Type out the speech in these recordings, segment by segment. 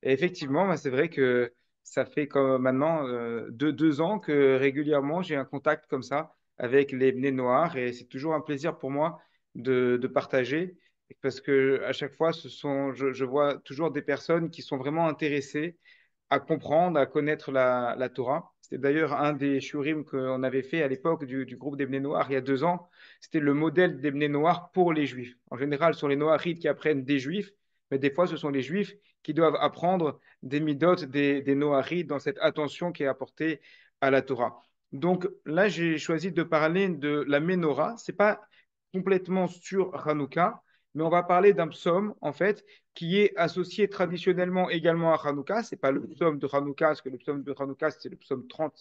Et effectivement, bah, c'est vrai que ça fait comme maintenant 2 ans que régulièrement j'ai un contact comme ça avec les Bnei Noirs et c'est toujours un plaisir pour moi de partager parce que à chaque fois, je vois toujours des personnes qui sont vraiment intéressées à comprendre, à connaître la Torah. C'était d'ailleurs un des shurim qu'on avait fait à l'époque du groupe des Bnei Noirs il y a 2 ans. C'était le modèle des Bnei Noirs pour les Juifs. En général, ce sont les Noachites qui apprennent des Juifs, mais des fois, ce sont les Juifs qui doivent apprendre des midotes des Noachites dans cette attention qui est apportée à la Torah. Donc là, j'ai choisi de parler de la Ménorah. C'est pas complètement sur Hanouka, mais on va parler d'un psaume, en fait, qui est associé traditionnellement également à Hanouka. C'est pas le psaume de Hanouka, parce que le psaume de Hanouka, c'est le psaume 30,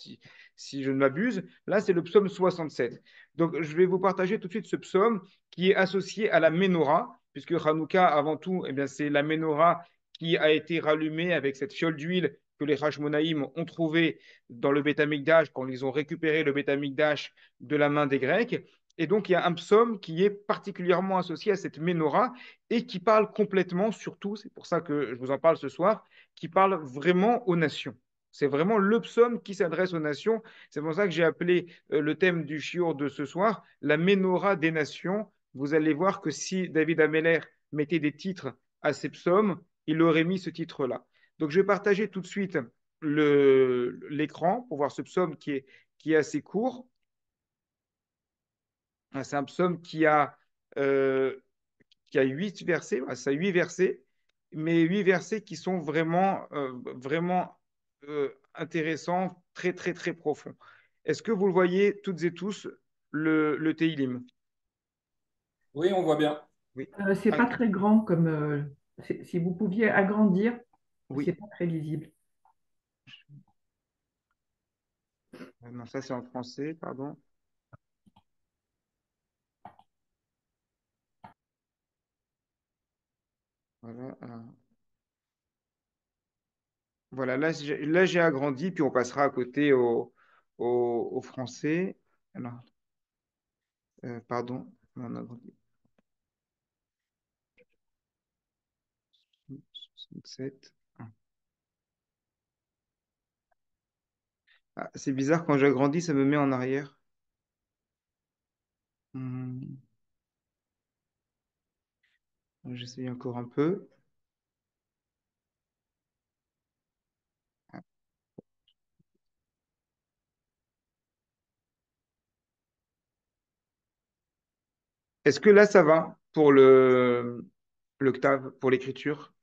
si je ne m'abuse. Là, c'est le psaume 67. Donc, je vais vous partager tout de suite ce psaume qui est associé à la Ménorah, puisque Hanouka, avant tout, eh bien, c'est la Ménorah qui a été rallumée avec cette fiole d'huile que les Hashmonaïm ont trouvée dans le Beth Amikdash, quand ils ont récupéré le Beth Amikdash de la main des Grecs. Et donc, il y a un psaume qui est particulièrement associé à cette Ménorah et qui parle complètement, surtout, c'est pour ça que je vous en parle ce soir, qui parle vraiment aux nations. C'est vraiment le psaume qui s'adresse aux nations. C'est pour ça que j'ai appelé le thème du shiur de ce soir, la Ménorah des nations. Vous allez voir que si David Ameller mettait des titres à ces psaumes, il aurait mis ce titre-là. Donc, je vais partager tout de suite l'écran pour voir ce psaume qui est assez court. C'est un psaume euh, qui a 8 versets, ça a 8 versets, mais 8 versets qui sont vraiment intéressants, très, très, très profonds. Est-ce que vous le voyez toutes et tous, le Teilim? Oui, on voit bien. Oui. C'est Ah, pas très grand comme si vous pouviez agrandir, c'est oui. pas très lisible. Non, ça c'est en français, pardon. Voilà. Voilà, là, j'ai agrandi, puis on passera à côté au français. Alors, pardon. On a agrandi. 67. Ah, c'est bizarre, quand j'agrandis, ça me met en arrière. Hmm, j'essaye encore un peu. Est-ce que là, ça va pour le Ktav, pour l'écriture?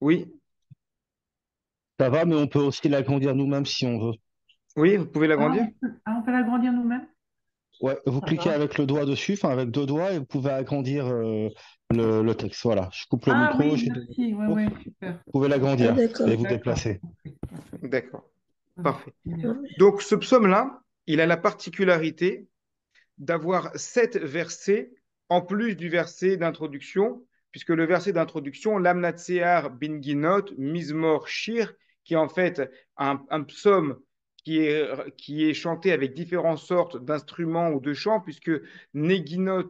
Oui, Ça va, mais on peut aussi l'agrandir nous-mêmes si on veut. oui, vous pouvez l'agrandir? On peut l'agrandir nous-mêmes? Ouais, vous Ça cliquez va. avec le doigt dessus, enfin avec 2 doigts, et vous pouvez agrandir le texte. Voilà, je coupe le Ah micro, oui, j'ai deux merci. Ouais, micros. ouais, Vous super. pouvez Ah, l'agrandir et d'accord. vous D'accord. déplacer. Ok, parfait. D'accord, Ouais, parfait. génial. Ah, Donc, ce psaume-là, il a la particularité d'avoir 7 versets en plus du verset d'introduction, puisque le verset d'introduction, Lamnatsear bin Ginot, Mizmor Shir, qui est en fait un psaume qui est chanté avec différentes sortes d'instruments ou de chants, puisque Neginot,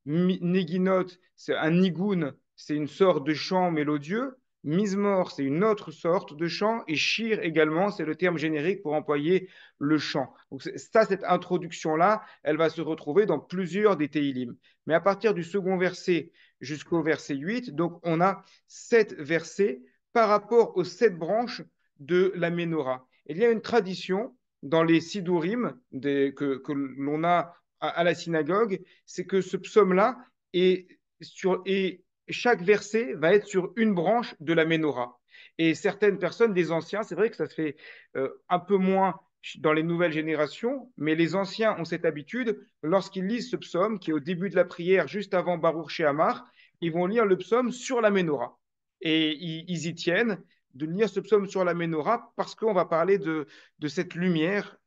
Neginot, c'est un nigun, c'est une sorte de chant mélodieux. Mizmor, c'est une autre sorte de chant, et Shir également, c'est le terme générique pour employer le chant. Donc ça, cette introduction-là, elle va se retrouver dans plusieurs des Teilim. Mais à partir du second verset jusqu'au verset 8, donc on a 7 versets par rapport aux 7 branches de la Ménorah. Il y a une tradition dans les Sidurim que l'on a à la synagogue, c'est que ce psaume-là et chaque verset va être sur une branche de la Ménorah. Et certaines personnes, des anciens, c'est vrai que ça se fait un peu moins dans les nouvelles générations, mais les anciens ont cette habitude, lorsqu'ils lisent ce psaume, qui est au début de la prière, juste avant Baruch She'amar, ils vont lire le psaume sur la Ménorah. Et ils y tiennent de lire ce psaume sur la Ménorah parce qu'on va parler de cette lumière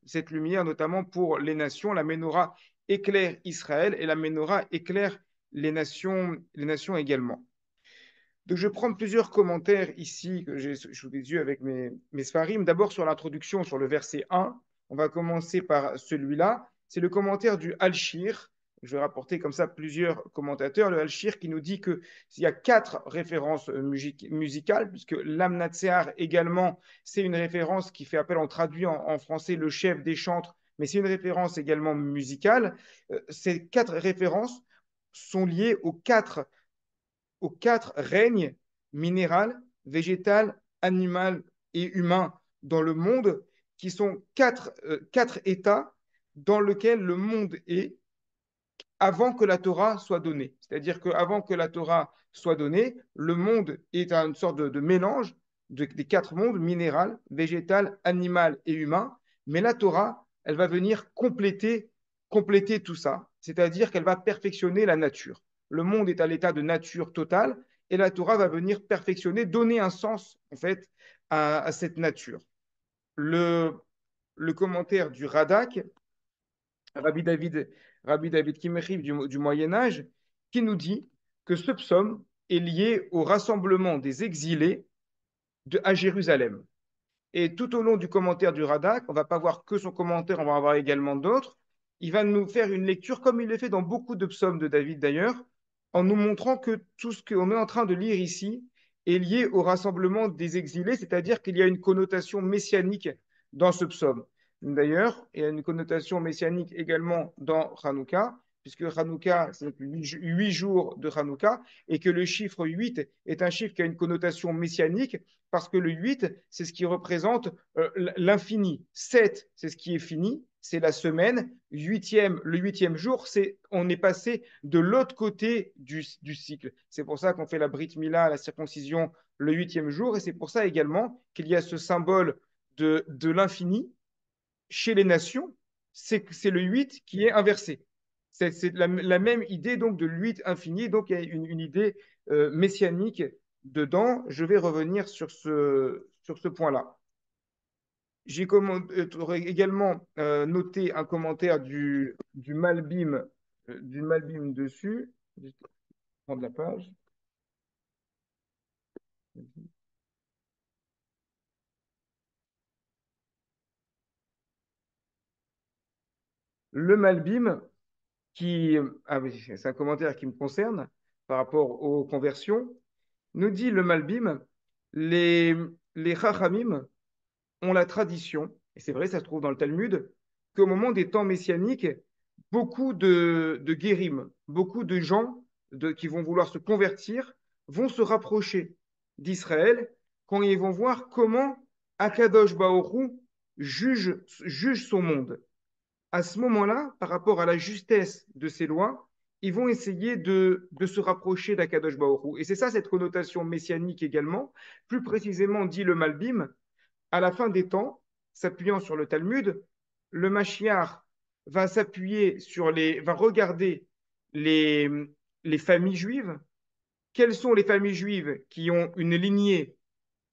notamment pour les nations. La Ménorah éclaire Israël et la Ménorah éclaire les nations également. Donc, je vais prendre plusieurs commentaires ici que j'ai sous les yeux avec mes sfarim. D'abord, sur l'introduction, sur le verset 1, on va commencer par celui-là. C'est le commentaire du Al-Shir, je vais rapporter comme ça plusieurs commentateurs, le Al-Shir qui nous dit qu'il y a 4 références musicales, puisque l'Amnatséar également, c'est une référence qui fait appel, on traduit en français le chef des chantres, mais c'est une référence également musicale. Ces 4 références sont liées aux quatre règnes minéral, végétal, animal et humain dans le monde, qui sont quatre états dans lesquels le monde est avant que la Torah soit donnée. C'est-à-dire qu'avant que la Torah soit donnée, le monde est une sorte de mélange des 4 mondes, minéral, végétal, animal et humain. Mais la Torah, elle va venir compléter tout ça. C'est-à-dire qu'elle va perfectionner la nature. Le monde est à l'état de nature totale et la Torah va venir perfectionner, donner un sens, en fait, à cette nature. Le, le commentaire du Radak, Rabbi David, Rabbi David Kimechiv du Moyen Âge, qui nous dit que ce psaume est lié au rassemblement des exilés à Jérusalem. Et tout au long du commentaire du Radak, on ne va pas voir que son commentaire, on va en voir également d'autres. Il va nous faire une lecture, comme il le fait dans beaucoup de psaumes de David d'ailleurs, en nous montrant que tout ce qu'on est en train de lire ici est lié au rassemblement des exilés, c'est-à-dire qu'il y a une connotation messianique dans ce psaume. D'ailleurs, il y a une connotation messianique également dans Hanouka, puisque Hanouka, c'est 8 jours de Hanouka, et que le chiffre 8 est un chiffre qui a une connotation messianique, parce que le 8, c'est ce qui représente l'infini. 7, c'est ce qui est fini, c'est la semaine. Le 8e jour, on est passé de l'autre côté du cycle. C'est pour ça qu'on fait la Brit Mila, la circoncision, le 8e jour, et c'est pour ça également qu'il y a ce symbole de l'infini chez les nations, c'est le 8 qui est inversé. C'est la même idée donc de 8 infini, donc il y a une idée messianique dedans. Je vais revenir sur ce point-là. J'ai également noté un commentaire du Malbim, dessus. Je vais prendre la page. Le Malbim, oui, c'est un commentaire qui me concerne par rapport aux conversions, nous dit le Malbim, les, les Chachamim ont la tradition, et c'est vrai, ça se trouve dans le Talmud, qu'au moment des temps messianiques, beaucoup de guérim, beaucoup de gens qui vont vouloir se convertir, vont se rapprocher d'Israël quand ils vont voir comment Akadosh Baoru juge son monde. À ce moment-là, par rapport à la justesse de ces lois, ils vont essayer de se rapprocher d'Akadosh Baoru. Et c'est ça, cette connotation messianique également. Plus précisément, dit le Malbim, à la fin des temps, s'appuyant sur le Talmud, le Mashiach va va regarder les, les familles juives. Quelles sont les familles juives qui ont une lignée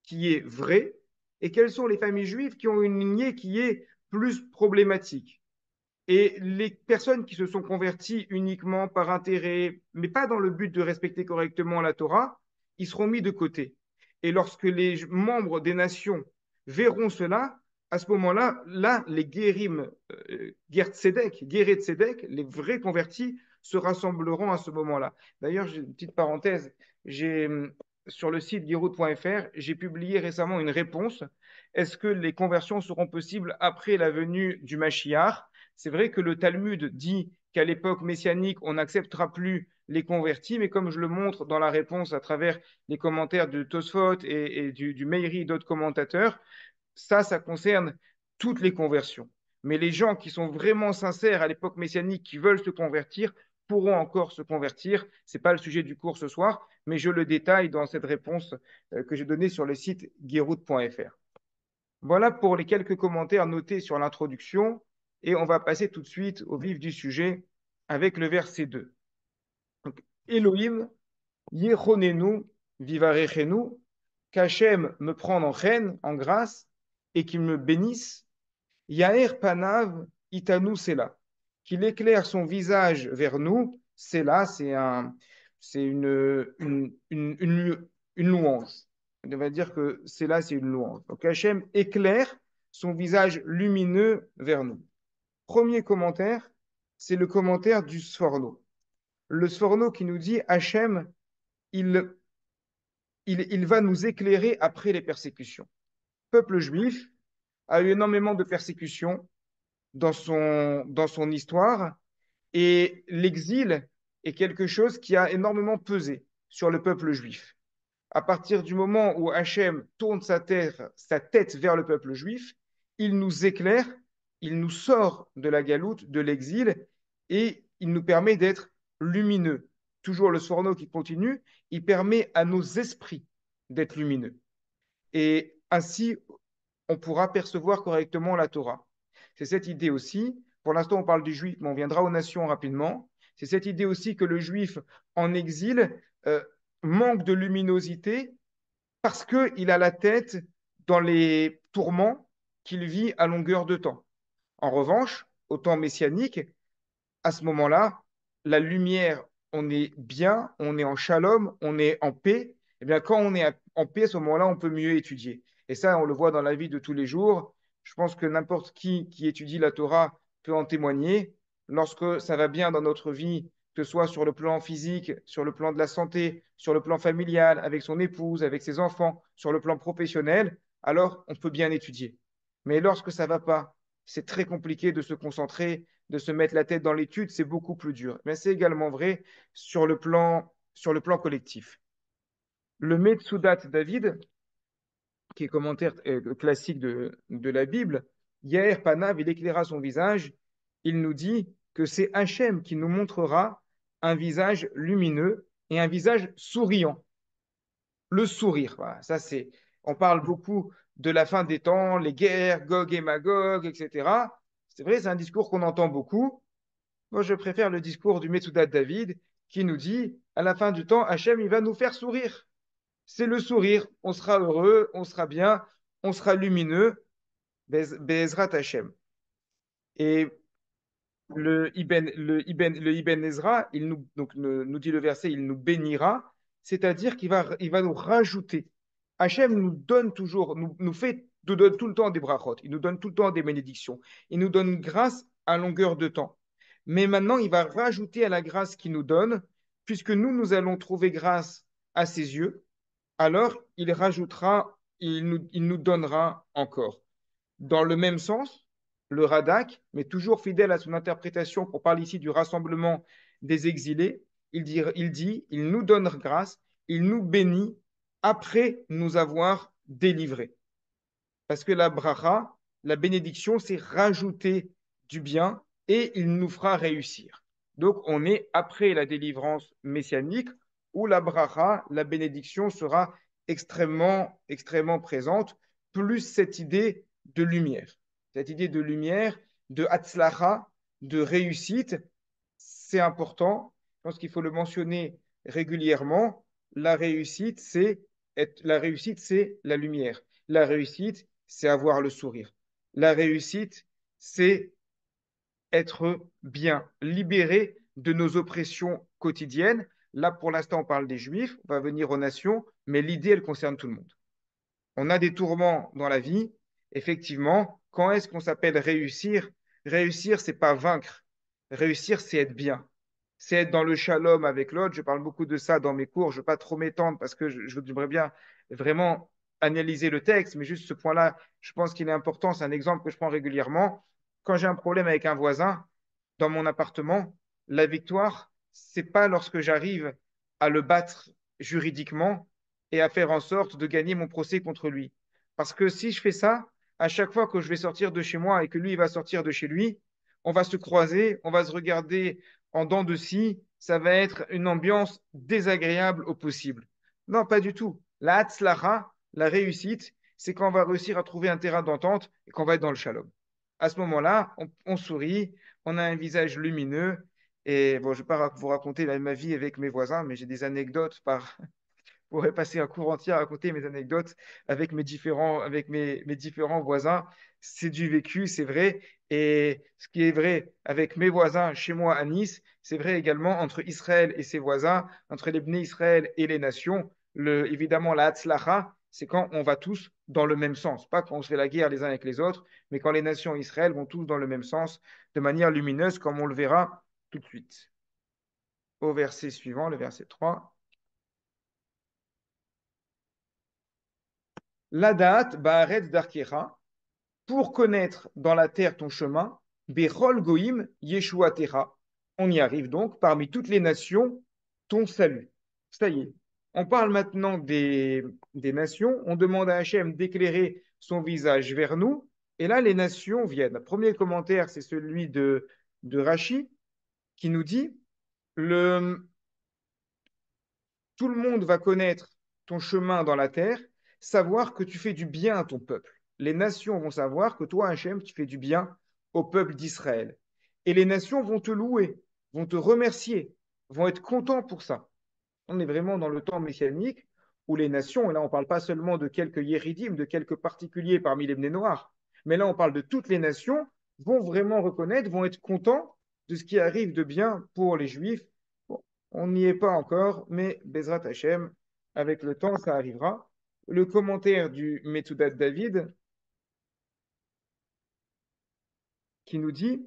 qui est vraie et quelles sont les familles juives qui ont une lignée qui est plus problématique. Et les personnes qui se sont converties uniquement par intérêt, mais pas dans le but de respecter correctement la Torah, ils seront mis de côté. Et lorsque les membres des nations verront cela, à ce moment-là, les guérim, Ger Tzedek, les vrais convertis, se rassembleront à ce moment-là. D'ailleurs, j'ai une petite parenthèse, sur le site giroud.fr, j'ai publié récemment une réponse. Est-ce que les conversions seront possibles après la venue du Mashiach? C'est vrai que le Talmud dit qu'à l'époque messianique, on n'acceptera plus les convertis, mais comme je le montre dans la réponse à travers les commentaires de Tosfot et du Meiri et d'autres commentateurs, ça concerne toutes les conversions. Mais les gens qui sont vraiment sincères à l'époque messianique, qui veulent se convertir, pourront encore se convertir. Ce n'est pas le sujet du cours ce soir, mais je le détaille dans cette réponse que j'ai donnée sur le site guéroute.fr. Voilà pour les quelques commentaires notés sur l'introduction. Et on va passer tout de suite au vif du sujet avec le verset 2. Donc, Elohim, Yechonenu, Vivarechenu, qu'Hachem me prenne en reine, en grâce, et qu'il me bénisse. Yaher Panav, Itanu Sela, qu'il éclaire son visage vers nous. Sela, c'est une louange. On va dire que Sela, c'est une louange. Donc Hachem éclaire son visage lumineux vers nous. Premier commentaire, c'est le commentaire du Sforno. Le Sforno qui nous dit Hachem, il, il va nous éclairer après les persécutions. Le peuple juif a eu énormément de persécutions dans son histoire et l'exil est quelque chose qui a énormément pesé sur le peuple juif. À partir du moment où Hachem tourne sa tête vers le peuple juif, il nous éclaire, il nous sort de la galoute, de l'exil, et il nous permet d'être lumineux. Toujours le Sforno qui continue, il permet à nos esprits d'être lumineux. Et ainsi, on pourra percevoir correctement la Torah. C'est cette idée aussi, pour l'instant on parle du juif, mais on viendra aux nations rapidement, c'est cette idée aussi que le juif en exil manque de luminosité parce qu'il a la tête dans les tourments qu'il vit à longueur de temps. En revanche, au temps messianique, à ce moment-là, la lumière, on est bien, on est en shalom, on est en paix. Eh bien, quand on est en paix, à ce moment-là, on peut mieux étudier. Et ça, on le voit dans la vie de tous les jours. Je pense que n'importe qui étudie la Torah peut en témoigner. Lorsque ça va bien dans notre vie, que ce soit sur le plan physique, sur le plan de la santé, sur le plan familial, avec son épouse, avec ses enfants, sur le plan professionnel, alors on peut bien étudier. Mais lorsque ça ne va pas, c'est très compliqué de se concentrer, de se mettre la tête dans l'étude, c'est beaucoup plus dur. Mais c'est également vrai sur le plan collectif. Le Metsudat David, qui est commentaire classique de la Bible, Yair Panav, il éclaira son visage, il nous dit que c'est Hachem qui nous montrera un visage lumineux et un visage souriant. Le sourire, voilà, on parle beaucoup de la fin des temps, les guerres, Gog et Magog, etc. C'est vrai, c'est un discours qu'on entend beaucoup. Moi, je préfère le discours du Metsudat David qui nous dit, à la fin du temps, Hachem, il va nous faire sourire. C'est le sourire. On sera heureux, on sera bien, on sera lumineux. Be'ezrat Hachem. Et le Ibn Ezra, nous dit le verset, il nous bénira, c'est-à-dire il va nous rajouter. Hachem nous donne toujours, nous donne tout le temps des brachot, il nous donne tout le temps des bénédictions, il nous donne grâce à longueur de temps. Mais maintenant, il va rajouter à la grâce qu'il nous donne, puisque nous allons trouver grâce à ses yeux, alors il rajoutera, il nous donnera encore. Dans le même sens, le Radak, mais toujours fidèle à son interprétation, qu'on parle ici du rassemblement des exilés, il nous donne grâce, il nous bénit après nous avoir délivrés. Parce que la bracha, la bénédiction, c'est rajouter du bien et il nous fera réussir. Donc, on est après la délivrance messianique où la bracha, la bénédiction sera extrêmement, extrêmement présente, plus cette idée de lumière. Cette idée de lumière, de hatzlacha, de réussite, c'est important. Je pense qu'il faut le mentionner régulièrement. La réussite, c'est la lumière. La réussite, c'est avoir le sourire. La réussite, c'est être bien, libéré de nos oppressions quotidiennes. Là, pour l'instant, on parle des Juifs, on va venir aux nations, mais l'idée, elle concerne tout le monde. On a des tourments dans la vie. Effectivement, quand est-ce qu'on s'appelle réussir? Réussir, c'est pas vaincre. Réussir, c'est être bien. C'est être dans le shalom avec l'autre. Je parle beaucoup de ça dans mes cours. Je ne veux pas trop m'étendre parce que j'aimerais bien vraiment analyser le texte, mais juste ce point-là, je pense qu'il est important. C'est un exemple que je prends régulièrement. Quand j'ai un problème avec un voisin dans mon appartement, la victoire, c'est pas lorsque j'arrive à le battre juridiquement et à faire en sorte de gagner mon procès contre lui. Parce que si je fais ça, à chaque fois que je vais sortir de chez moi et que lui il va sortir de chez lui, on va se croiser, on va se regarder en dents de scie, ça va être une ambiance désagréable au possible. Non, pas du tout. La hatzlacha, la réussite, c'est quand on va réussir à trouver un terrain d'entente et qu'on va être dans le shalom. À ce moment-là, on sourit, on a un visage lumineux. Et bon, je ne vais pas vous raconter ma vie avec mes voisins, mais j'ai des anecdotes je pourrais passer un cours entier à raconter mes anecdotes avec mes différents voisins. C'est du vécu, c'est vrai. Et ce qui est vrai avec mes voisins chez moi à Nice, c'est vrai également entre Israël et ses voisins, entre les Bnei Israël et les nations. Évidemment, la Hatzlacha, c'est quand on va tous dans le même sens. Pas quand on se fait la guerre les uns avec les autres, mais quand les nations Israël vont tous dans le même sens, de manière lumineuse, comme on le verra tout de suite. Au verset suivant, le verset 3. Ladat ba'aretz darkecha, pour connaître dans la terre ton chemin, Bechol Goïm Yeshuatecha. On y arrive donc, parmi toutes les nations, ton salut. Ça y est. On parle maintenant des nations. On demande à Hachem d'éclairer son visage vers nous. Et là, les nations viennent. Le premier commentaire, c'est celui de Rashi, qui nous dit le, tout le monde va connaître ton chemin dans la terre, savoir que tu fais du bien à ton peuple. Les nations vont savoir que toi, Hachem, tu fais du bien au peuple d'Israël. Et les nations vont te louer, vont te remercier, vont être contents pour ça. On est vraiment dans le temps messianique où les nations, et là on ne parle pas seulement de quelques yéridim, de quelques particuliers parmi les Bnei Noirs, mais là on parle de toutes les nations, vont vraiment reconnaître, vont être contents de ce qui arrive de bien pour les Juifs. Bon, on n'y est pas encore, mais Bezrat Hashem, avec le temps, ça arrivera. Le commentaire du Metoudat David qui nous dit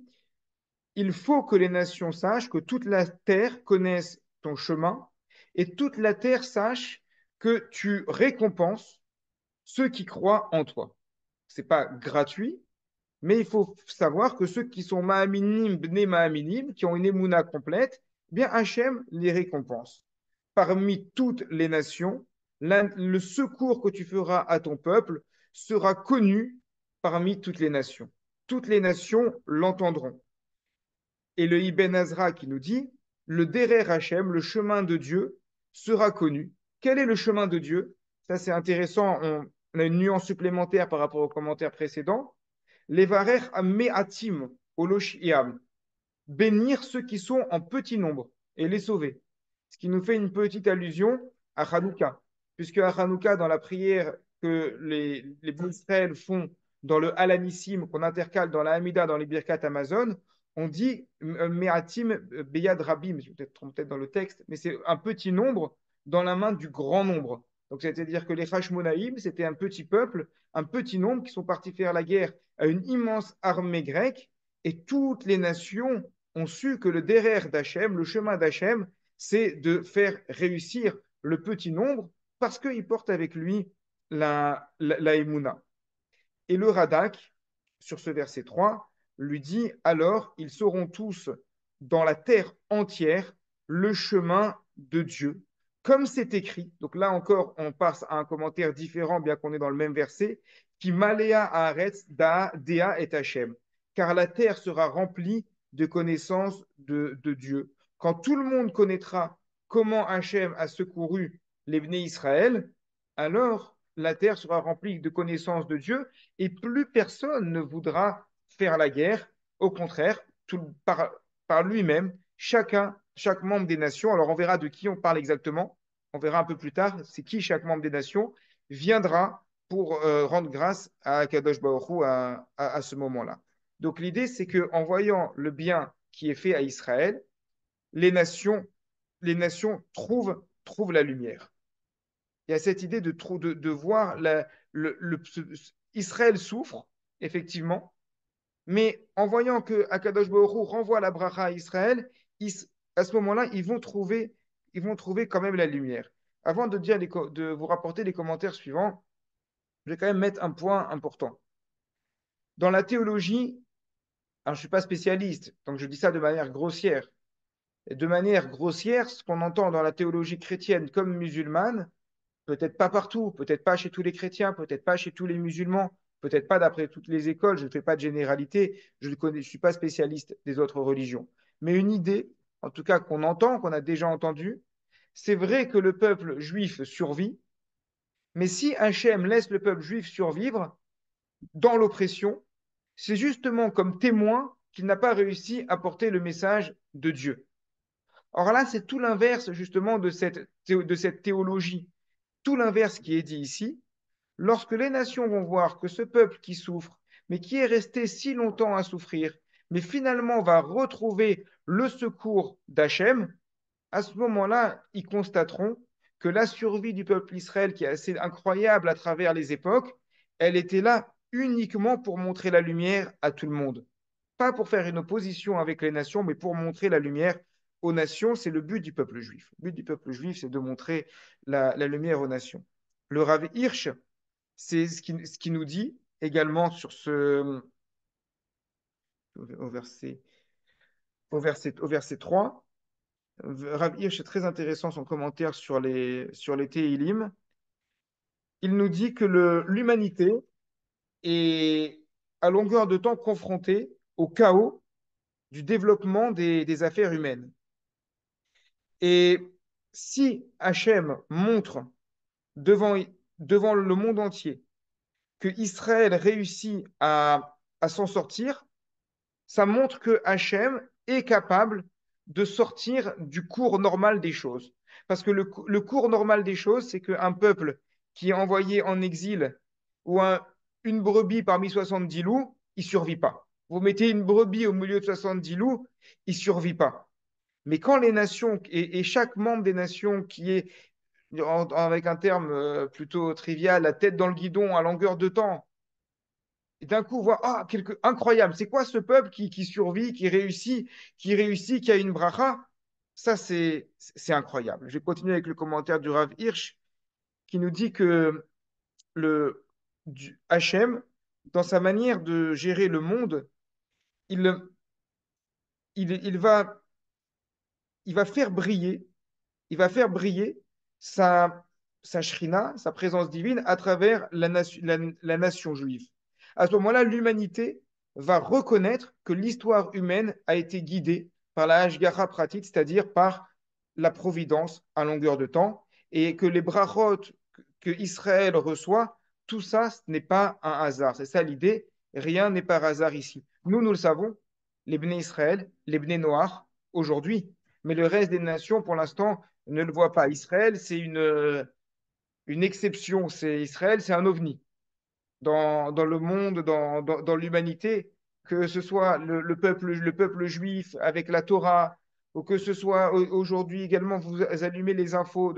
il faut que les nations sachent que toute la terre connaisse ton chemin et toute la terre sache que tu récompenses ceux qui croient en toi. Ce n'est pas gratuit, mais il faut savoir que ceux qui sont Ma'aminim, Bnei Ma'aminim, qui ont une émouna complète, eh bien Hachem les récompense. Parmi toutes les nations, le secours que tu feras à ton peuple sera connu parmi toutes les nations. Toutes les nations l'entendront. Et le Ibn Azra qui nous dit, le Derer Hachem, le chemin de Dieu, sera connu. Quel est le chemin de Dieu? Ça, c'est intéressant. On a une nuance supplémentaire par rapport au commentaire précédent. Levarer me'atim oloshiam. Bénir ceux qui sont en petit nombre et les sauver. Ce qui nous fait une petite allusion à Hanouka. Puisque à Hanouka, dans la prière que les Israël font dans le Alanissim, qu'on intercale dans la Hamida, dans les Birkat Amazon, on dit Me'atim Beyad Rabim, je vais peut-être dans le texte, mais c'est un petit nombre dans la main du grand nombre. Donc, c'est-à-dire que les Hashmonaïm, c'était un petit peuple, un petit nombre qui sont partis faire la guerre à une immense armée grecque, et toutes les nations ont su que le derer d'Hachem, le chemin d'Hachem, c'est de faire réussir le petit nombre parce qu'il porte avec lui la Emouna. Et le Radak, sur ce verset 3, lui dit alors ils sauront tous dans la terre entière le chemin de Dieu, comme c'est écrit. Donc là encore, on passe à un commentaire différent, bien qu'on est dans le même verset, qui Maléa Haaretz Da Dea et Hachem, car la terre sera remplie de connaissances de Dieu. Quand tout le monde connaîtra comment Hachem a secouru les Bnei Israël, alors la terre sera remplie de connaissances de Dieu et plus personne ne voudra faire la guerre. Au contraire, par lui-même, chaque membre des nations, alors on verra de qui on parle exactement, on verra un peu plus tard, c'est qui chaque membre des nations, viendra pour rendre grâce à Kadosh Baruch Hu à ce moment-là. Donc l'idée, c'est qu'en voyant le bien qui est fait à Israël, les nations, les nations trouvent la lumière. Il y a cette idée de voir Israël souffre, effectivement, mais en voyant que Akadosh Baruch Hu renvoie la bracha à Israël, à ce moment-là, ils vont trouver quand même la lumière. Avant de vous rapporter les commentaires suivants, je vais quand même mettre un point important. Dans la théologie, alors je ne suis pas spécialiste, donc je dis ça de manière grossière. Et de manière grossière, ce qu'on entend dans la théologie chrétienne comme musulmane, peut-être pas partout, peut-être pas chez tous les chrétiens, peut-être pas chez tous les musulmans, peut-être pas d'après toutes les écoles, je ne fais pas de généralité, je ne suis pas spécialiste des autres religions. Mais une idée, en tout cas qu'on entend, qu'on a déjà entendue, c'est vrai que le peuple juif survit, mais si Hachem laisse le peuple juif survivre dans l'oppression, c'est justement comme témoin qu'il n'a pas réussi à porter le message de Dieu. Or là, c'est tout l'inverse justement de cette théologie. Tout l'inverse qui est dit ici, lorsque les nations vont voir que ce peuple qui souffre, mais qui est resté si longtemps à souffrir, mais finalement va retrouver le secours d'Hachem, à ce moment-là, ils constateront que la survie du peuple Israël, qui est assez incroyable à travers les époques, elle était là uniquement pour montrer la lumière à tout le monde. Pas pour faire une opposition avec les nations, mais pour montrer la lumière aux nations. C'est le but du peuple juif. Le but du peuple juif, c'est de montrer la lumière aux nations. Le Rav Hirsch, c'est ce qui nous dit également sur au verset, au verset 3. Rav Hirsch, c'est très intéressant son commentaire sur les Téhilim. Il nous dit que l'humanité est à longueur de temps confrontée au chaos du développement des affaires humaines. Et si Hachem montre devant, devant le monde entier que Israël réussit à s'en sortir, ça montre que Hachem est capable de sortir du cours normal des choses. Parce que le cours normal des choses, c'est qu'un peuple qui est envoyé en exil ou une brebis parmi 70 loups, il ne survit pas. Vous mettez une brebis au milieu de 70 loups, il ne survit pas. Mais quand les nations, et chaque membre des nations qui est, avec un terme plutôt trivial, la tête dans le guidon à longueur de temps, et d'un coup, on voit, ah, incroyable, c'est quoi ce peuple qui survit, qui a une bracha? Ça, c'est incroyable. Je vais continuer avec le commentaire du Rav Hirsch qui nous dit que Hachem, dans sa manière de gérer le monde, il, il va, il va faire briller il va faire briller sa shrina, sa présence divine, à travers la nation juive. À ce moment-là, l'humanité va reconnaître que l'histoire humaine a été guidée par la Hashgacha pratique, c'est-à-dire par la providence à longueur de temps, et que les brachot que Israël reçoit, tout ça, ce n'est pas un hasard. C'est ça l'idée. Rien n'est par hasard ici. Nous le savons, les Bnei Israël, les Bnei Noach, aujourd'hui. Mais le reste des nations, pour l'instant, ne le voit pas. Israël, c'est une exception. C'est Israël, c'est un ovni dans le monde, dans l'humanité, que ce soit le peuple juif avec la Torah, ou que ce soit aujourd'hui également, vous allumez les infos.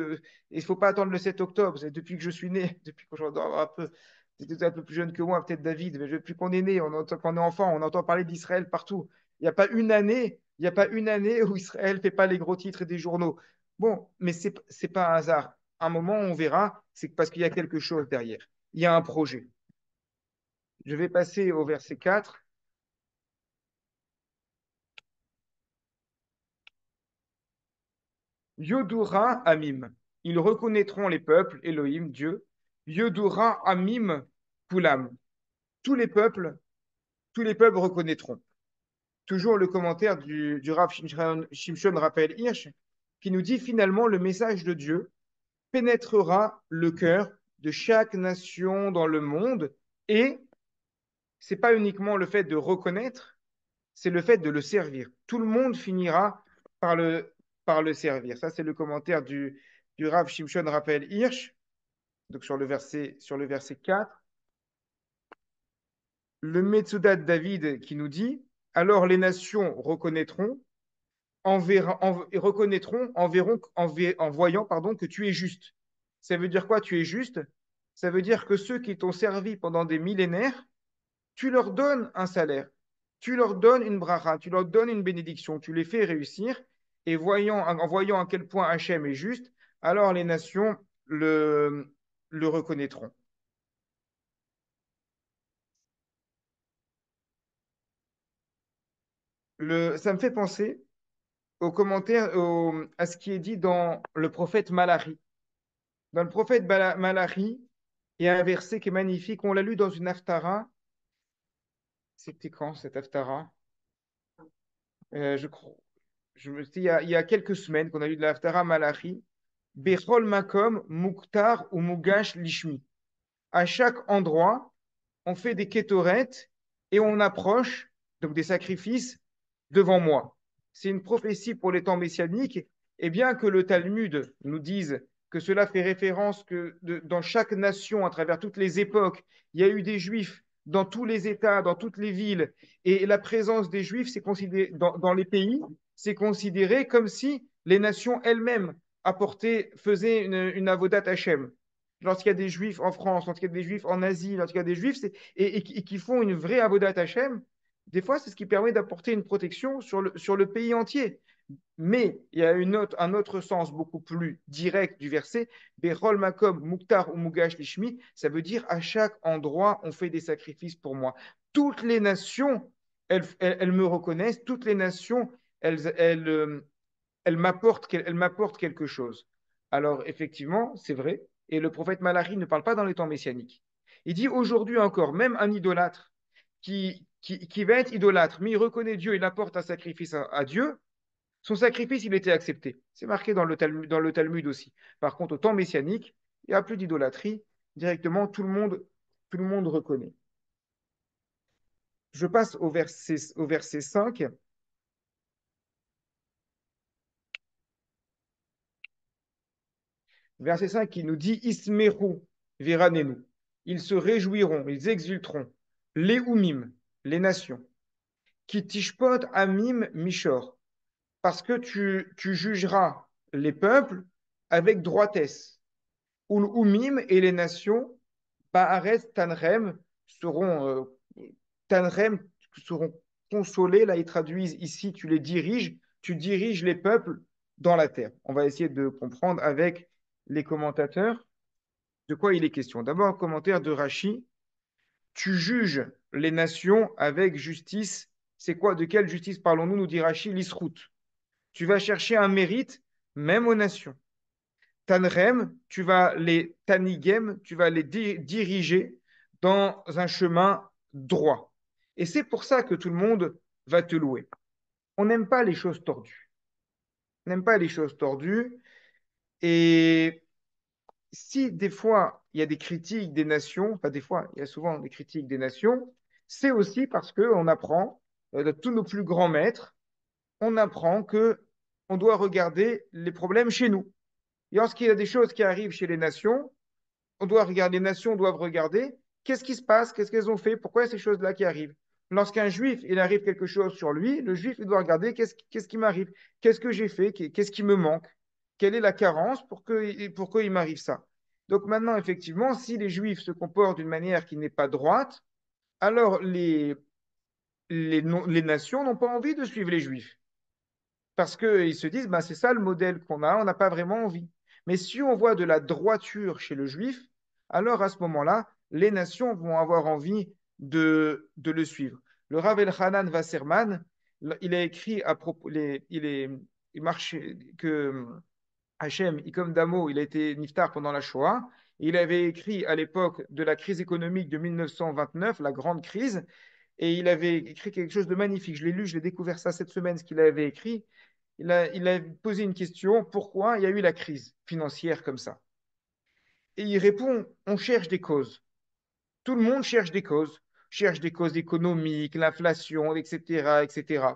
Il ne faut pas attendre le 7 octobre. C'est depuis que je suis né, depuis que j'en un peu. C'était un peu plus jeune que moi, peut-être David, mais depuis qu'on est né, qu'on est enfant, on entend parler d'Israël partout. Il n'y a pas une année où Israël ne fait pas les gros titres des journaux. Bon, mais c'est pas un hasard. Un moment, on verra, c'est parce qu'il y a quelque chose derrière. Il y a un projet. Je vais passer au verset 4. Yodura Amim. Ils reconnaîtront les peuples, Elohim, Dieu. Yodura Amim Kulam. Tous les peuples, tous les peuples reconnaîtront. Toujours le commentaire du Rav Shimshon Raphaël Hirsch, qui nous dit finalement le message de Dieu pénétrera le cœur de chaque nation dans le monde et c'est pas uniquement le fait de reconnaître, c'est le fait de le servir. Tout le monde finira par par le servir. Ça, c'est le commentaire du Rav Shimshon Raphaël Hirsch, donc sur le verset 4. Le Metsudat David qui nous dit, alors les nations reconnaîtront, reconnaîtront en voyant que tu es juste. Ça veut dire quoi, tu es juste? Ça veut dire que ceux qui t'ont servi pendant des millénaires, tu leur donnes un salaire, tu leur donnes une bracha, tu leur donnes une bénédiction, tu les fais réussir, et en voyant à quel point Hachem est juste, alors les nations le reconnaîtront. Ça me fait penser aux commentaires, à ce qui est dit dans le prophète Malachi. Dans le prophète Malachi, il y a un verset qui est magnifique, on l'a lu dans une haftara. C'était quand cette haftara? Je crois. Il y a quelques semaines qu'on a lu de la Haftara Malachi, Bechol Makom, Muktar ou Mugash Lishmi. À chaque endroit, on fait des kétorettes et on approche, donc des sacrifices, devant moi. C'est une prophétie pour les temps messianiques, et bien que le Talmud nous dise que cela fait référence que dans chaque nation, à travers toutes les époques, il y a eu des Juifs dans tous les États, dans toutes les villes, et la présence des Juifs, c'est considéré dans les pays, c'est considéré comme si les nations elles-mêmes faisait une avodat Hashem. Lorsqu'il y a des juifs en France, lorsqu'il y a des juifs en Asie, lorsqu'il y a des juifs et qui font une vraie avodat Hashem, des fois, c'est ce qui permet d'apporter une protection sur le pays entier. Mais il y a un autre sens beaucoup plus direct du verset, Berol Makom, Muktar ou Mugash Lishmi, ça veut dire à chaque endroit, on fait des sacrifices pour moi. Toutes les nations, elles me reconnaissent, toutes les nations, elles m'apportent quelque chose. Alors, effectivement, c'est vrai, et le prophète Malachi ne parle pas dans les temps messianiques. Il dit aujourd'hui encore, même un idolâtre qui va être idolâtre, mais il reconnaît Dieu, il apporte un sacrifice à Dieu, son sacrifice, il était accepté. C'est marqué dans le Talmud aussi. Par contre, au temps messianique, il n'y a plus d'idolâtrie. Directement, tout le monde reconnaît. Je passe au verset 5. Verset 5 qui nous dit Ismeru viranenu. Ils se réjouiront, ils exulteront. Les Oumim, les nations. Qui tishpot amim mishor. Parce que tu jugeras les peuples avec droitesse. Ul Oumim et les nations Baaret Tanrem Tanrem seront consolés. Là, ils traduisent ici, tu diriges les peuples dans la terre. On va essayer de comprendre avec les commentateurs de quoi il est question. D'abord, un commentaire de Rashi. Tu juges les nations avec justice. C'est quoi? De quelle justice parlons-nous? Nous dit Rashi, l'isrout. Tu vas chercher un mérite, même aux nations. Tanrem, Tanigem, tu vas les diriger dans un chemin droit. Et c'est pour ça que tout le monde va te louer. On n'aime pas les choses tordues. On n'aime pas les choses tordues. Et si des fois il y a des critiques des nations, pas des fois, il y a souvent des critiques des nations, c'est aussi parce qu'on apprend de tous nos plus grands maîtres, on apprend que on doit regarder les problèmes chez nous. Et lorsqu'il y a des choses qui arrivent chez les nations, on doit regarder, les nations doivent regarder qu'est-ce qui se passe, qu'est-ce qu'elles ont fait, pourquoi il y a ces choses-là qui arrivent. Lorsqu'un juif, il arrive quelque chose sur lui, le juif, il doit regarder qu'est-ce qui m'arrive, qu'est-ce que j'ai fait, qu'est-ce qui me manque, quelle est la carence pour qu'il m'arrive ça. Donc maintenant, effectivement, si les juifs se comportent d'une manière qui n'est pas droite, alors les nations n'ont pas envie de suivre les juifs. Parce qu'ils se disent, ben, c'est ça le modèle qu'on a, on n'a pas vraiment envie. Mais si on voit de la droiture chez le juif, alors à ce moment-là, les nations vont avoir envie de le suivre. Le Rav Elchanan Wasserman, il a écrit à propos, il marche que Hachem, Ikom Damo, il a été niftar pendant la Shoah. Il avait écrit à l'époque de la crise économique de 1929, la grande crise, et il avait écrit quelque chose de magnifique. Je l'ai lu, je l'ai découvert ça cette semaine, ce qu'il avait écrit. Il a posé une question, pourquoi il y a eu la crise financière comme ça? Et il répond, on cherche des causes. Tout le monde cherche des causes économiques, l'inflation, etc., etc.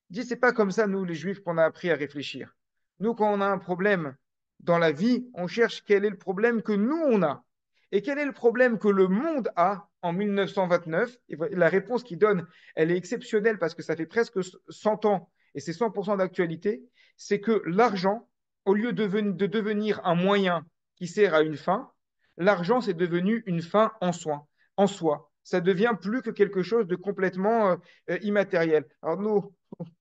Il dit, c'est pas comme ça, nous, les Juifs, qu'on a appris à réfléchir. Nous, quand on a un problème dans la vie, on cherche quel est le problème que nous, on a. Et quel est le problème que le monde a en 1929? Et la réponse qu'il donne, elle est exceptionnelle parce que ça fait presque 100 ans et c'est 100% d'actualité. C'est que l'argent, au lieu de devenir un moyen qui sert à une fin, l'argent, c'est devenu une fin en soi. Ça devient plus que quelque chose de complètement immatériel. Alors nous,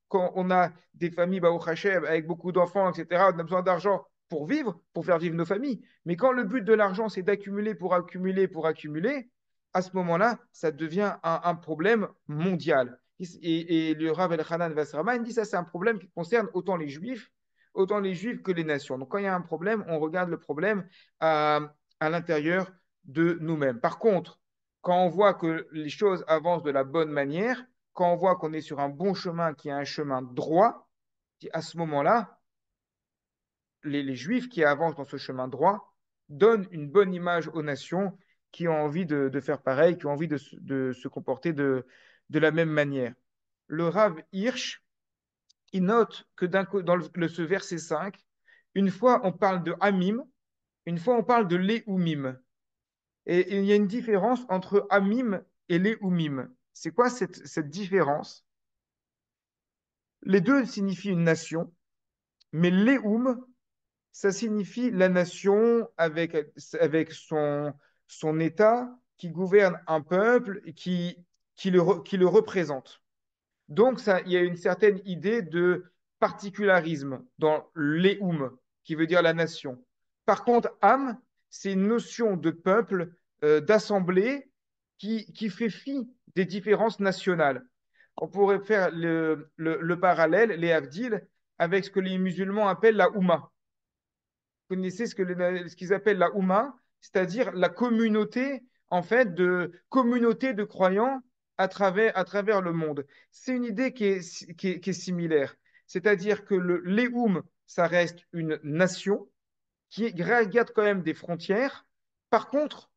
quand on a des familles Baruch Hashem, avec beaucoup d'enfants, etc., on a besoin d'argent pour vivre, pour faire vivre nos familles. Mais quand le but de l'argent, c'est d'accumuler pour accumuler, à ce moment-là, ça devient un problème mondial. Et le Rav El-Hanan Wasserman dit ça, c'est un problème qui concerne autant les juifs que les nations. Donc quand il y a un problème, on regarde le problème à l'intérieur de nous-mêmes. Par contre, quand on voit que les choses avancent de la bonne manière, quand on voit qu'on est sur un bon chemin, qui est un chemin droit, à ce moment-là, les Juifs qui avancent dans ce chemin droit donnent une bonne image aux nations qui ont envie de faire pareil, qui ont envie de se comporter de la même manière. Le Rav Hirsch, il note que ce verset 5, une fois on parle de Amim, une fois on parle de Léoumim. Et il y a une différence entre Amim et Léoumim. C'est quoi cette différence? Les deux signifient une nation, mais Léoum, ça signifie la nation avec son État qui gouverne un peuple et qui le représente. Donc, ça, il y a une certaine idée de particularisme dans l'éoum, qui veut dire la nation. Par contre, Am, c'est une notion de peuple, d'assemblée, qui fait fi des différences nationales. On pourrait faire le parallèle, les Havdil, avec ce que les musulmans appellent la Oumma. Vous connaissez ce qu'ils appellent la Oumma, c'est-à-dire la communauté, en fait, de communauté de croyants à travers le monde. C'est une idée qui est similaire. C'est-à-dire que l'Eoum, ça reste une nation qui garde quand même des frontières. Par contre,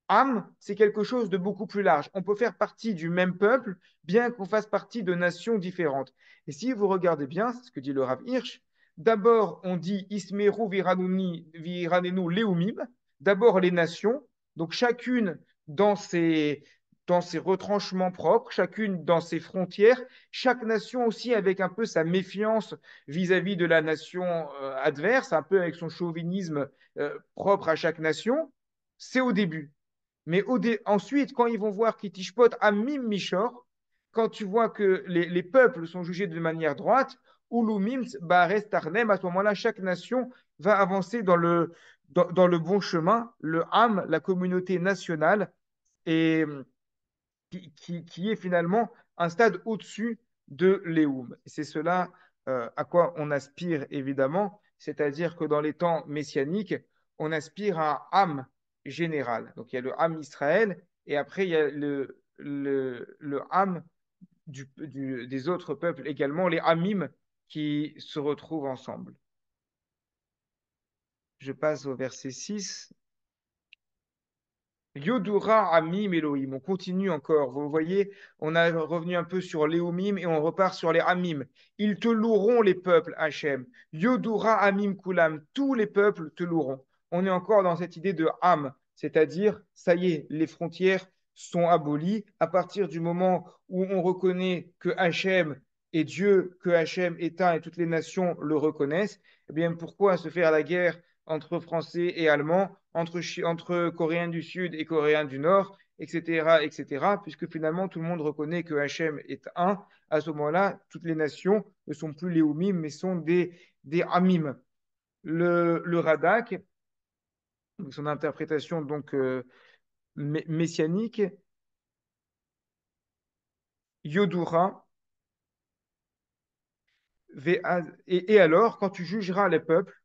Am, c'est quelque chose de beaucoup plus large. On peut faire partie du même peuple, bien qu'on fasse partie de nations différentes. Et si vous regardez bien, c'est ce que dit le Rav Hirsch, d'abord on dit Ismeru viranenu leumim, d'abord les nations, donc chacune dans ses retranchements propres, chacune dans ses frontières, chaque nation aussi avec un peu sa méfiance vis-à-vis de la nation adverse, un peu avec son chauvinisme propre à chaque nation. C'est au début. Mais ensuite, quand ils vont voir Kitishpot Amim Mishor, quand tu vois que les peuples sont jugés de manière droite, Ulumim Bares Tarnem, à ce moment-là, chaque nation va avancer dans le bon chemin, le Ham, la communauté nationale, et qui est finalement un stade au-dessus de l'Eoum. C'est cela à quoi on aspire évidemment, c'est-à-dire que dans les temps messianiques, on aspire à un Ham général. Donc il y a le Ham Israël et après il y a le Ham des autres peuples également, les Hamim qui se retrouvent ensemble. Je passe au verset 6. Yodura Amim Elohim. On continue encore. Vous voyez, on a revenu un peu sur Léomim et on repart sur les Amim. Ils te loueront les peuples, Hachem. Yodura Amim Kulam. Tous les peuples te loueront. On est encore dans cette idée de Am, c'est-à-dire, ça y est, les frontières sont abolies. À partir du moment où on reconnaît que Hachem est Dieu, que Hachem est un et toutes les nations le reconnaissent, eh bien, pourquoi se faire la guerre entre Français et Allemands, entre Coréens du Sud et Coréens du Nord, etc., etc., puisque finalement tout le monde reconnaît que Hachem est un. À ce moment-là, toutes les nations ne sont plus les Oumim, mais sont des Amim. Le Radak, son interprétation donc messianique, Yodura, et alors, quand tu jugeras les peuples,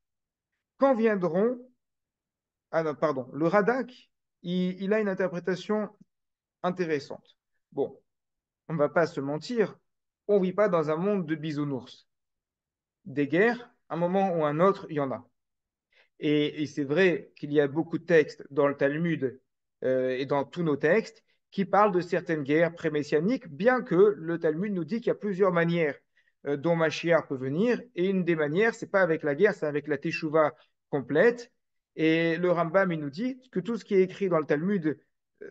quand viendront. Ah non, pardon, le Radak, il a une interprétation intéressante. Bon, on ne va pas se mentir, on ne vit pas dans un monde de bisounours. Des guerres, à un moment ou un autre, il y en a. Et c'est vrai qu'il y a beaucoup de textes dans le Talmud et dans tous nos textes qui parlent de certaines guerres pré-messianiques, bien que le Talmud nous dit qu'il y a plusieurs manières dont Mashiach peut venir. Et une des manières, c'est pas avec la guerre, c'est avec la Teshuvah complète. Et le Rambam, il nous dit que tout ce qui est écrit dans le Talmud,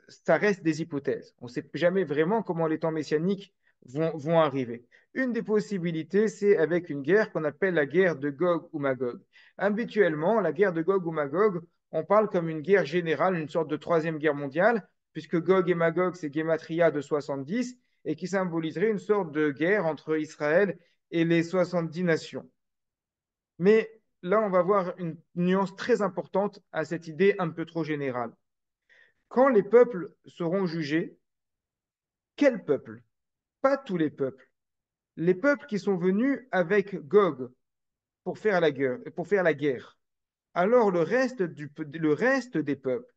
ça reste des hypothèses. On ne sait jamais vraiment comment les temps messianiques vont arriver. Une des possibilités, c'est avec une guerre qu'on appelle la guerre de Gog ou Magog. Habituellement, la guerre de Gog ou Magog, on parle comme une guerre générale, une sorte de troisième guerre mondiale, puisque Gog et Magog, c'est Gematria de 70, et qui symboliserait une sorte de guerre entre Israël et les 70 nations. Mais là, on va voir une nuance très importante à cette idée un peu trop générale. Quand les peuples seront jugés, quels peuples? Pas tous les peuples. Les peuples qui sont venus avec Gog pour faire la guerre. Alors le reste des peuples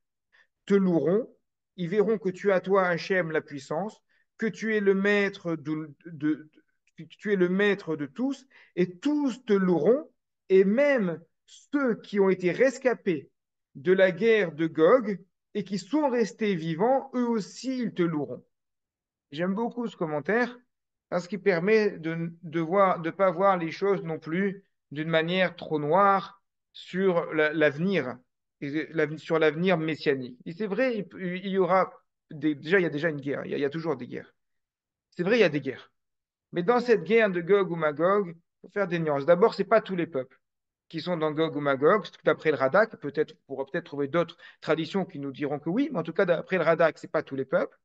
te loueront, ils verront que tu as toi, Hachem, la puissance, que tu es le maître que tu es le maître de tous, et tous te loueront, et même ceux qui ont été rescapés de la guerre de Gog et qui sont restés vivants, eux aussi, ils te loueront. J'aime beaucoup ce commentaire parce qu'il permet de pas voir les choses non plus d'une manière trop noire sur l'avenir, sur l'avenir messianique. Et c'est vrai, il y aura déjà, il y a déjà une guerre, il y a toujours des guerres. C'est vrai, il y a des guerres. Mais dans cette guerre de Gog ou Magog, il faut faire des nuances. D'abord, c'est pas tous les peuples. qui sont dans Gog ou Magog, d'après le Radak, peut-être, on pourra peut-être trouver d'autres traditions qui nous diront que oui, mais en tout cas, d'après le Radak, ce n'est pas tous les peuples.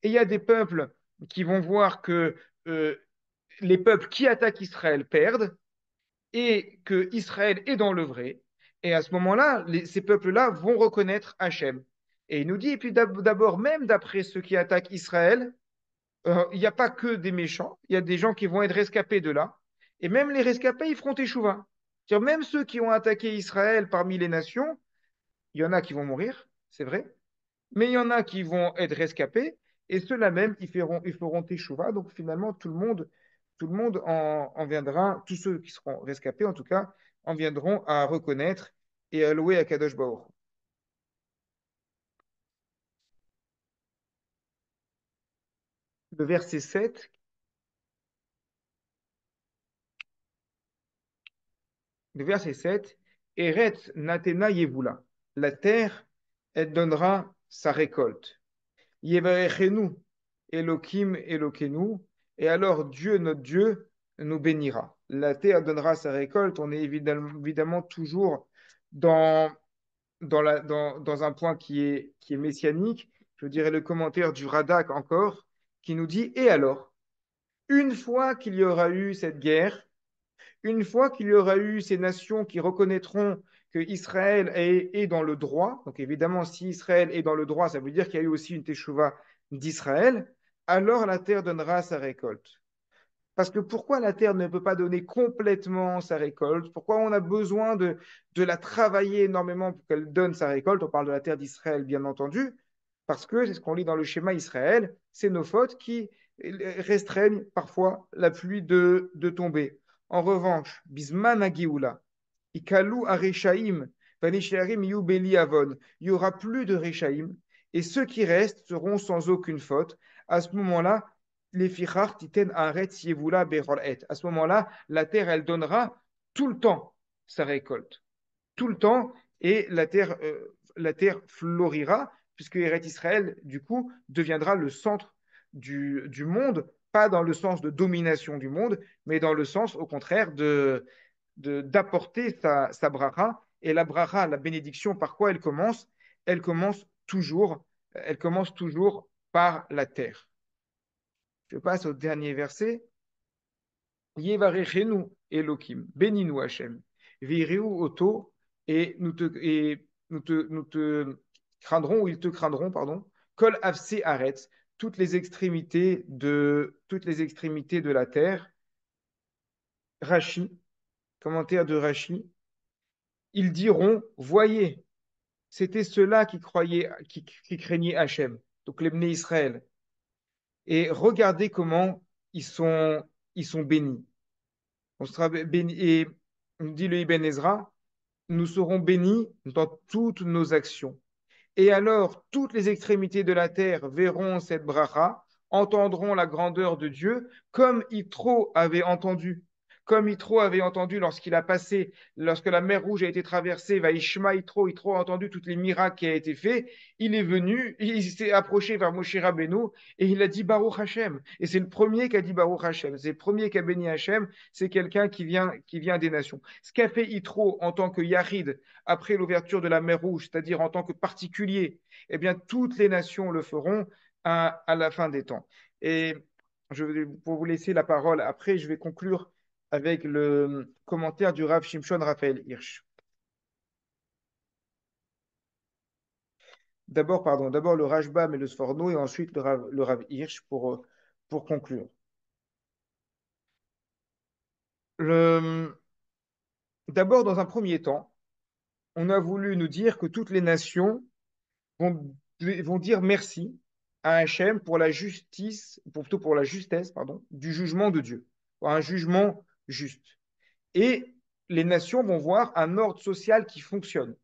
Et il y a des peuples qui vont voir que euh, les peuples qui attaquent Israël perdent et que Israël est dans le vrai. Et à ce moment-là, ces peuples-là vont reconnaître Hachem. Et il nous dit, et puis d'abord, même d'après ceux qui attaquent Israël, il n'y a pas que des méchants, il y a des gens qui vont être rescapés de là. Et même les rescapés, ils feront teshuva. C'est-à-dire, même ceux qui ont attaqué Israël parmi les nations, il y en a qui vont mourir, c'est vrai, mais il y en a qui vont être rescapés, et ceux-là même, ils feront teshuva. Donc finalement, tout le monde en viendra, tous ceux qui seront rescapés en tout cas, en viendront à reconnaître et à louer à Kadosh Baruch. Le verset 7, le verset 7, Eretz Natena Yevula. La terre, elle donnera sa récolte. Yevarechenu, Elohim Elokeinu. Et alors Dieu, notre Dieu, nous bénira. La terre donnera sa récolte. On est évidemment toujours dans, dans un point qui est messianique. Je dirais le commentaire du Radak encore, qui nous dit, et alors, une fois qu'il y aura eu cette guerre, une fois qu'il y aura eu ces nations qui reconnaîtront que Israël est dans le droit, donc évidemment, si Israël est dans le droit, ça veut dire qu'il y a eu aussi une teshuva d'Israël, alors la terre donnera sa récolte. Parce que pourquoi la terre ne peut pas donner complètement sa récolte? Pourquoi on a besoin de la travailler énormément pour qu'elle donne sa récolte? On parle de la terre d'Israël, bien entendu, parce que c'est ce qu'on lit dans le schéma Israël, c'est nos fautes qui restreignent parfois la pluie de tomber. En revanche, Bisman Agioula, Ikalu Areshaim, Vanisharim Yubeli Avon, il n'y aura plus de Reshaim, et ceux qui restent seront sans aucune faute. À ce moment-là, les fichar titen aretz yevula beroret. À ce moment-là, la terre, elle donnera tout le temps sa récolte. Tout le temps, et la terre florira, puisque Eretz Israël, du coup, deviendra le centre du monde, pas dans le sens de domination du monde, mais dans le sens, au contraire, d'apporter sa bracha. Et la bracha, la bénédiction, par quoi elle commence? Elle commence toujours, elle commence toujours par la terre. Je passe au dernier verset. Yevarechenu Elohim, bénis-nous Hachem, Vireu Oto, et nous te craindrons, ou ils te craindront, pardon, Kol Avse Aretz, toutes les extrémités de la terre. Rashi, commentaire de Rashi, ils diront, voyez, c'était ceux-là qui croyaient, qui craignaient Hachem, donc les Bnei Israël, et regardez comment ils sont, ils sont bénis. On sera béni, et dit le Ibn Ezra, nous serons bénis dans toutes nos actions. Et alors, toutes les extrémités de la terre verront cette bracha, entendront la grandeur de Dieu, comme Yitro avait entendu. Comme Yitro avait entendu lorsque la mer Rouge a été traversée, Vaishma Yitro, Yitro a entendu tous les miracles qui ont été faits. Il est venu, il s'est approché vers Moshe Rabbeinu et il a dit Baruch Hashem. Et c'est le premier qui a dit Baruch Hashem. C'est le premier qui a béni Hashem. C'est quelqu'un qui vient des nations. Ce qu'a fait Yitro en tant que Yahid, après l'ouverture de la mer Rouge, c'est-à-dire en tant que particulier, eh bien, toutes les nations le feront à la fin des temps. Et pour vous laisser la parole, après, je vais conclure avec le commentaire du Rav Shimshon Raphaël Hirsch. D'abord le Rashbam et le Sforno, et ensuite le Rav Hirsch pour conclure. D'abord, dans un premier temps, on a voulu nous dire que toutes les nations vont dire merci à Hachem pour la justice, plutôt pour la justesse, pardon, du jugement de Dieu, pour un jugement juste. Et les nations vont voir un ordre social qui fonctionne,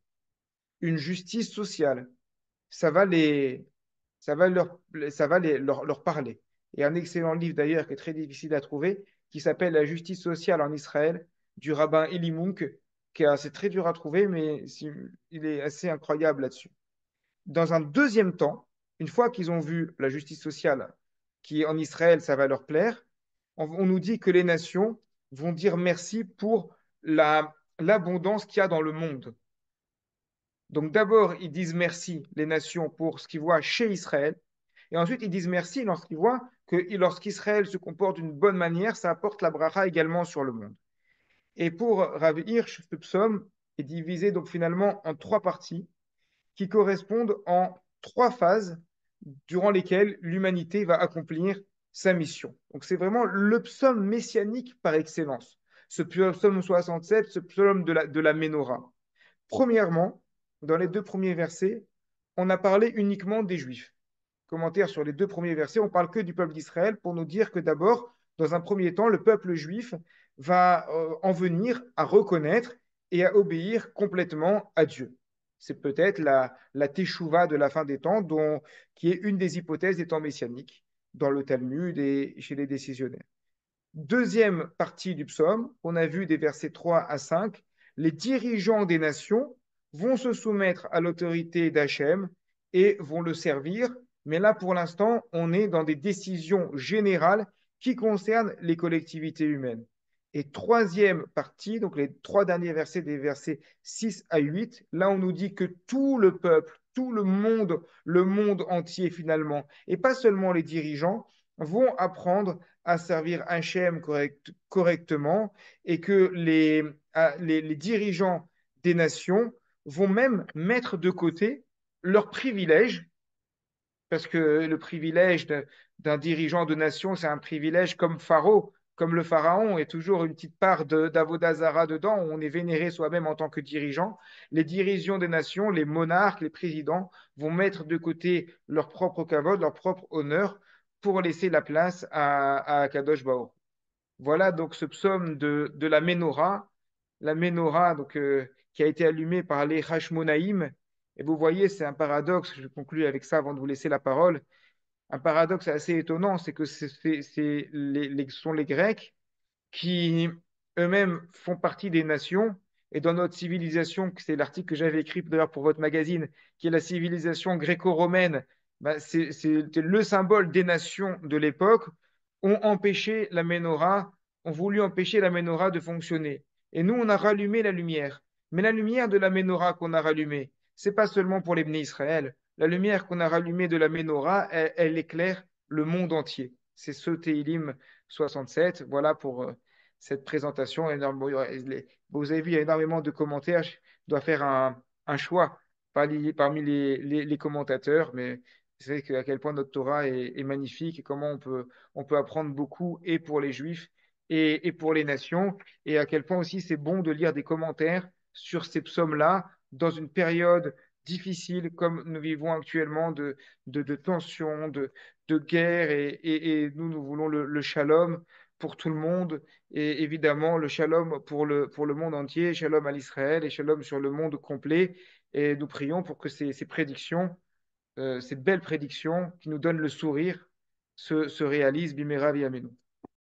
une justice sociale. Ça va les, ça va leur parler. Il y a un excellent livre d'ailleurs qui est très difficile à trouver, qui s'appelle La justice sociale en Israël, du rabbin Eli Munk, c'est très dur à trouver, mais il est assez incroyable là-dessus. Dans un deuxième temps, une fois qu'ils ont vu la justice sociale qui est en Israël, ça va leur plaire, on nous dit que les nations vont dire merci pour l'abondance qu'il y a dans le monde. Donc d'abord, ils disent merci, les nations, pour ce qu'ils voient chez Israël. Et ensuite, ils disent merci lorsqu'ils voient que lorsqu'Israël se comporte d'une bonne manière, ça apporte la bracha également sur le monde. Et pour Rav Hirsch, ce psaume est divisé donc finalement en trois parties qui correspondent en trois phases durant lesquelles l'humanité va accomplir sa mission. Donc c'est vraiment le psaume messianique par excellence. Ce psaume 67, ce psaume de la Ménorah. Premièrement, dans les deux premiers versets, on a parlé uniquement des Juifs. Commentaire sur les deux premiers versets, on parle que du peuple d'Israël pour nous dire que d'abord, dans un premier temps, le peuple juif va en venir à reconnaître et à obéir complètement à Dieu. C'est peut-être la teshuva de la fin des temps, qui est une des hypothèses des temps messianiques dans le Talmud et chez les décisionnaires. Deuxième partie du psaume, on a vu des versets 3 à 5, les dirigeants des nations vont se soumettre à l'autorité d'Hachem et vont le servir. Mais là, pour l'instant, on est dans des décisions générales qui concernent les collectivités humaines. Et troisième partie, donc les trois derniers versets, des versets 6 à 8, là on nous dit que tout le peuple, tout le monde entier finalement, et pas seulement les dirigeants, vont apprendre à servir Hachem correctement et que les dirigeants des nations vont même mettre de côté leurs privilèges, parce que le privilège d'un dirigeant de nation, c'est un privilège comme Pharaon, comme le pharaon, et toujours une petite part d'Avodazara dedans, où on est vénéré soi-même en tant que dirigeant. Les dirigeants des nations, les monarques, les présidents vont mettre de côté leur propre kavod, leur propre honneur, pour laisser la place à Kadosh Baruch. Voilà donc ce psaume de la Ménorah donc, qui a été allumée par les Hashmonaïm. Et vous voyez, c'est un paradoxe, je conclue avec ça avant de vous laisser la parole. Un paradoxe assez étonnant, c'est que ce sont les Grecs qui eux-mêmes font partie des nations. Et dans notre civilisation, c'est l'article que j'avais écrit d'ailleurs pour votre magazine, qui est la civilisation gréco-romaine, bah, c'est le symbole des nations de l'époque, ont empêché la menorah, ont voulu empêcher la menorah de fonctionner. Et nous, on a rallumé la lumière. Mais la lumière de la menorah qu'on a rallumée, c'est pas seulement pour les Bnei Israël. La lumière qu'on a rallumée de la menorah, elle éclaire le monde entier. C'est ce Teilim 67. Voilà pour cette présentation. Vous avez vu, il y a énormément de commentaires. Je dois faire un choix parmi les commentateurs, mais c'est vrai à quel point notre Torah est magnifique et comment on peut apprendre beaucoup et pour les Juifs et pour les nations, et à quel point aussi c'est bon de lire des commentaires sur ces psaumes-là dans une période difficile comme nous vivons actuellement de tensions, de guerre, et nous, nous voulons le shalom pour tout le monde, et évidemment le shalom pour le monde entier, shalom à l'Israël et shalom sur le monde complet. Et nous prions pour que ces prédictions, ces belles prédictions qui nous donnent le sourire, se réalisent. Bimera v'yameinu.